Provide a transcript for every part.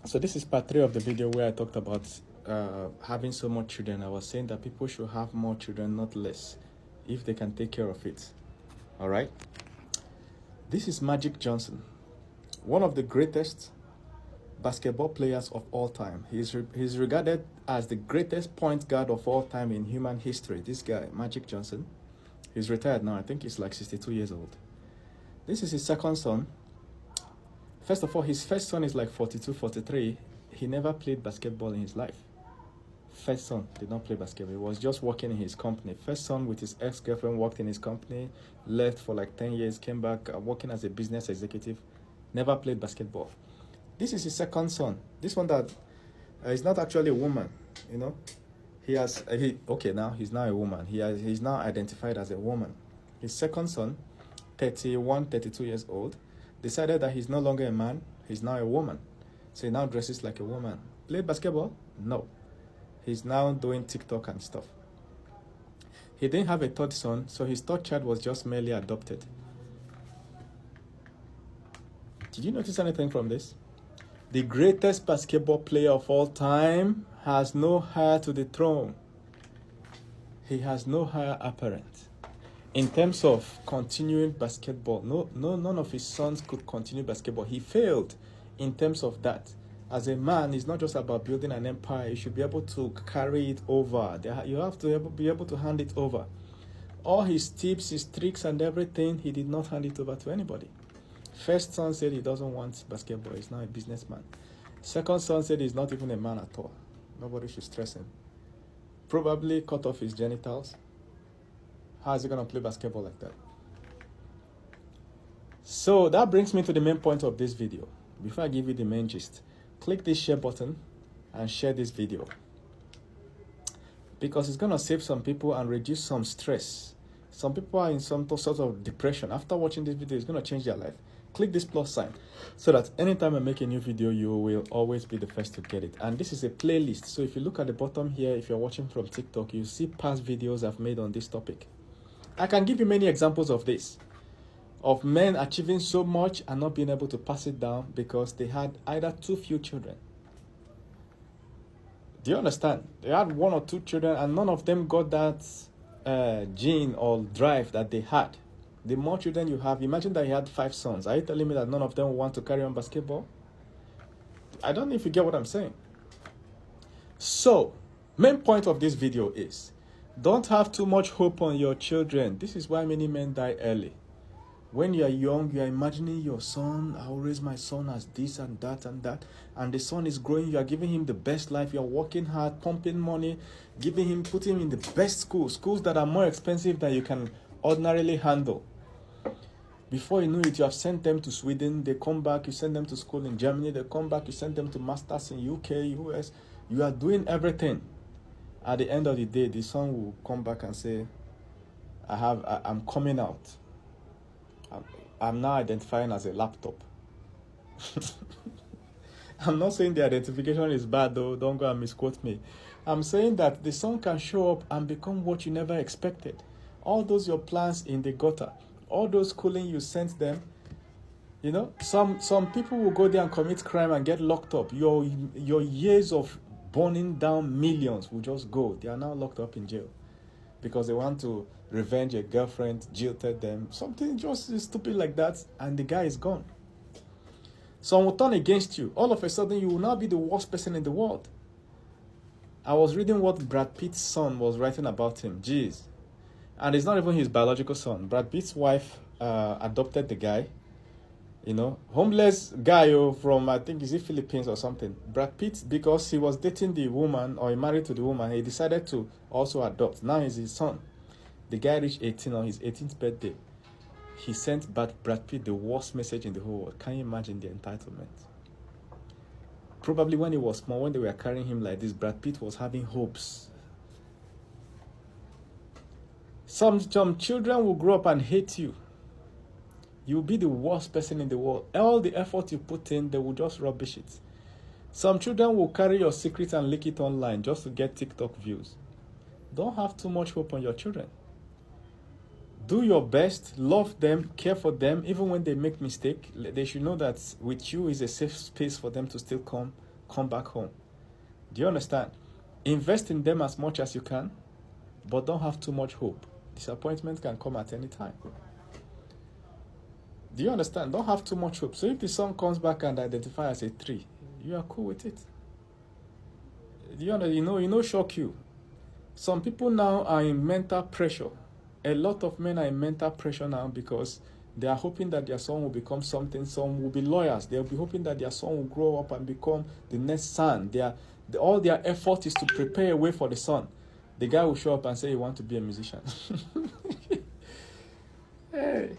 So this is part 3 of the video where I talked about having so much children. I was saying that people should have more children, not less, if they can take care of it. All right. This is Magic Johnson, one of the greatest basketball players of all time. He's regarded as the greatest point guard of all time in human history. This guy, Magic Johnson, he's retired now. I think he's like 62 years old. This is his second son. First of all, his first son is like 42, 43. He never played basketball in his life. First son did not play basketball. He was just working in his company. First son with his ex-girlfriend worked in his company, left for like 10 years, came back working as a business executive, never played basketball. This is his second son. This one that is not actually a woman, you know. Now he's now a woman. He's now identified as a woman. His second son, 31, 32 years old, decided that he's no longer a man, he's now a woman. So he now dresses like a woman. Played basketball? No. He's now doing TikTok and stuff. He didn't have a third son, so his third child was just merely adopted. Did you notice anything from this? The greatest basketball player of all time has no heir to the throne. He has no heir apparent. In terms of continuing basketball, none of his sons could continue basketball. He failed in terms of that. As a man, it's not just about building an empire. You should be able to carry it over. You have to be able to hand it over. All his tips, his tricks and everything, he did not hand it over to anybody. First son said he doesn't want basketball. He's not a businessman. Second son said he's not even a man at all. Nobody should stress him. Probably cut off his genitals. How is he going to play basketball like that? So that brings me to the main point of this video. Before I give you the main gist, click this share button and share this video, because it's going to save some people and reduce some stress. Some people are in some sort of depression. After watching this video, it's going to change their life. Click this plus sign so that anytime I make a new video, you will always be the first to get it. And this is a playlist. So if you look at the bottom here, if you're watching from TikTok, you see past videos I've made on this topic. I can give you many examples of this, of men achieving so much and not being able to pass it down because they had either too few children. Do you understand? They had 1 or 2 children and none of them got that gene or drive that they had. The more children you have, imagine that he had 5 sons. Are you telling me that none of them want to carry on basketball? I don't know if you get what I'm saying. So, main point of this video is, don't have too much hope on your children. This is why many men die early. When you are young, you are imagining your son, I'll raise my son as this and that and that. And the son is growing, you are giving him the best life, you are working hard, pumping money, putting him in the best schools that are more expensive than you can ordinarily handle. Before you know it, you have sent them to Sweden, they come back, you send them to school in Germany, they come back, you send them to masters in UK, US. You are doing everything. At the end of the day, the son will come back and say, I'm coming out. I'm now identifying as a laptop. I'm not saying the identification is bad though, don't go and misquote me. I'm saying that the son can show up and become what you never expected. All those your plans in the gutter, all those schooling you sent them, you know, some people will go there and commit crime and get locked up. Your years of burning down millions will just go. They are now locked up in jail because they want to revenge a girlfriend, jilted them, something just stupid like that, and the guy is gone. Some will turn against you. All of a sudden, you will now be the worst person in the world. I was reading what Brad Pitt's son was writing about him. Jeez. And it's not even his biological son. Brad Pitt's wife adopted the guy. You know, homeless guy from, I think, is it Philippines or something. Brad Pitt, because he was dating the woman or he married to the woman, he decided to also adopt. Now he's his son. The guy reached 18 on his 18th birthday. He sent Brad Pitt the worst message in the whole world. Can you imagine the entitlement? Probably when he was small, when they were carrying him like this, Brad Pitt was having hopes. Some children will grow up and hate you. You'll be the worst person in the world. All the effort you put in, they will just rubbish it. Some children will carry your secret and leak it online just to get TikTok views. Don't have too much hope on your children. Do your best, love them, care for them, even when they make mistakes. They should know that with you is a safe space for them to still come come back home. Do you understand? Invest in them as much as you can, but don't have too much hope. Disappointment can come at any time. Do you understand? Don't have too much hope. So if the son comes back and identifies as a 3, you are cool with it. Do you understand? Shock you. Some people now are in mental pressure. A lot of men are in mental pressure now because they are hoping that their son will become something. Some will be lawyers. They'll be hoping that their son will grow up and become the next son. All their effort is to prepare a way for the son. The guy will show up and say he wants to be a musician. Hey,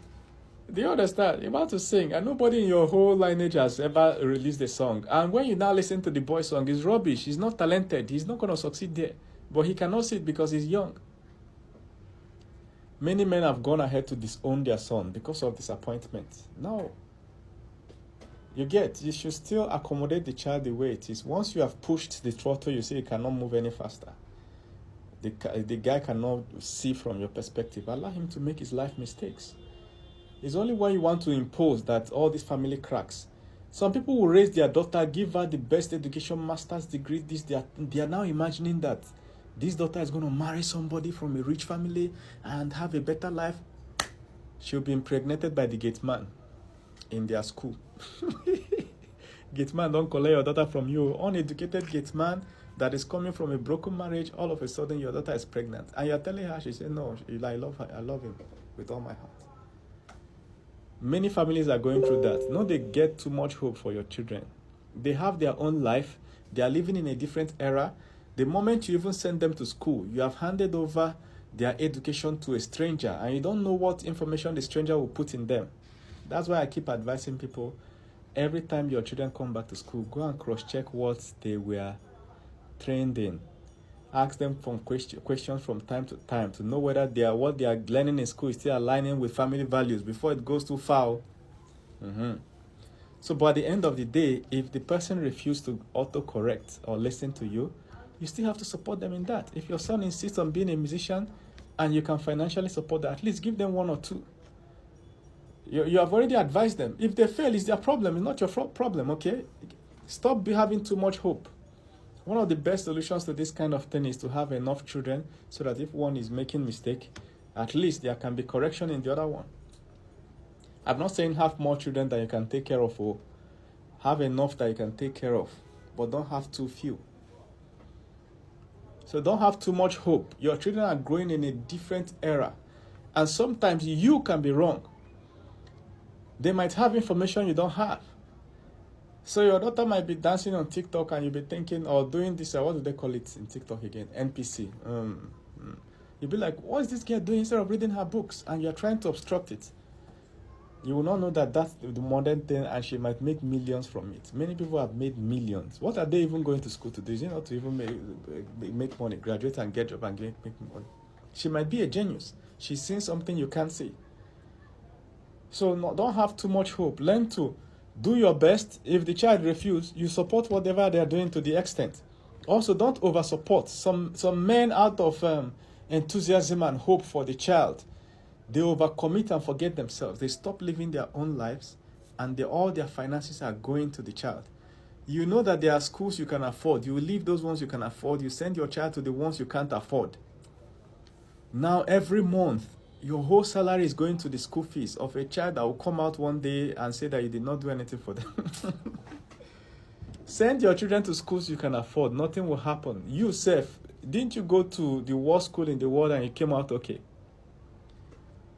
do you understand? You're about to sing, and nobody in your whole lineage has ever released a song. And when you now listen to the boy's song, it's rubbish. He's not talented. He's not going to succeed there. But he cannot see it because he's young. Many men have gone ahead to disown their son because of disappointment. No. You should still accommodate the child the way it is. Once you have pushed the throttle, you say you cannot move any faster. The guy cannot see from your perspective. Allow him to make his life mistakes. It's only when you want to impose that all these family cracks. Some people will raise their daughter, give her the best education, master's degree, they are now imagining that this daughter is going to marry somebody from a rich family and have a better life. She'll be impregnated by the gate man in their school. Gate man don't collect your daughter from you. Uneducated gate man that is coming from a broken marriage, all of a sudden your daughter is pregnant. And you're telling her, she said, no, I love her. I love him with all my heart. Many families are going through that. No, they get too much hope for your children. They have their own life. They are living in a different era. The moment you even send them to school, you have handed over their education to a stranger, and you don't know what information the stranger will put in them. That's why I keep advising people, every time your children come back to school, go and cross-check what they were trained in. Ask them from questions from time to time to know whether what they are learning in school is still aligning with family values before it goes too far. So, but at the end of the day, if the person refuses to autocorrect or listen to you, you still have to support them in that. If your son insists on being a musician and you can financially support that, at least give them 1 or 2. You have already advised them. If they fail, it's their problem. It's not your problem, okay? Stop having too much hope. One of the best solutions to this kind of thing is to have enough children so that if one is making mistake, at least there can be correction in the other one. I'm not saying have more children than you can take care of, or have enough that you can take care of, but don't have too few. So don't have too much hope. Your children are growing in a different era. And sometimes you can be wrong. They might have information you don't have. So your daughter might be dancing on TikTok and you'll be thinking, or doing this, what do they call it in TikTok again? NPC. You'll be like, what is this girl doing instead of reading her books? And you're trying to obstruct it. You will not know that that's the modern thing, and she might make millions from it. Many people have made millions. What are they even going to school to do? Is it not to even make money, graduate and get a job and make money? She might be a genius. She's seen something you can't see. So don't have too much hope. Learn to do your best. If the child refuses, you support whatever they are doing to the extent. Also, don't over-support. Some men, out of enthusiasm and hope for the child, they overcommit and forget themselves. They stop living their own lives, and all their finances are going to the child. You know that there are schools you can afford. You leave those ones you can afford. You send your child to the ones you can't afford. Now, every month, your whole salary is going to the school fees of a child that will come out one day and say that you did not do anything for them. Send your children to schools you can afford. Nothing will happen. You, Seth, didn't you go to the worst school in the world and you came out okay?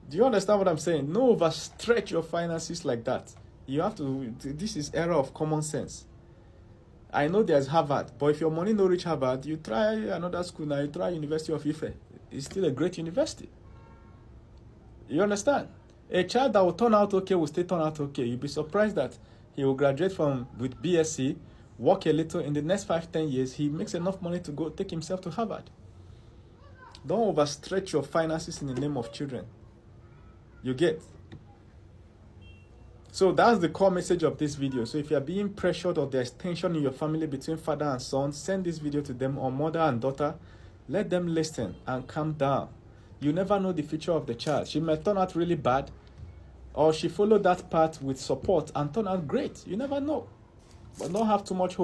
Do you understand what I'm saying? No overstretch your finances like that. You have to, this is era of common sense. I know there's Harvard, but if your money no reach Harvard, you try another school now, you try University of Ife. It's still a great university. You understand? A child that will turn out okay will still turn out okay. You'll be surprised that he will graduate with BSc, work a little, in the next 5-10 years, he makes enough money to go take himself to Harvard. Don't overstretch your finances in the name of children. You get? So that's the core message of this video. So if you are being pressured or there's tension in your family between father and son, send this video to them, or mother and daughter. Let them listen and calm down. You never know the future of the child. She might turn out really bad, or she followed that path with support and turn out great. You never know. But don't have too much hope.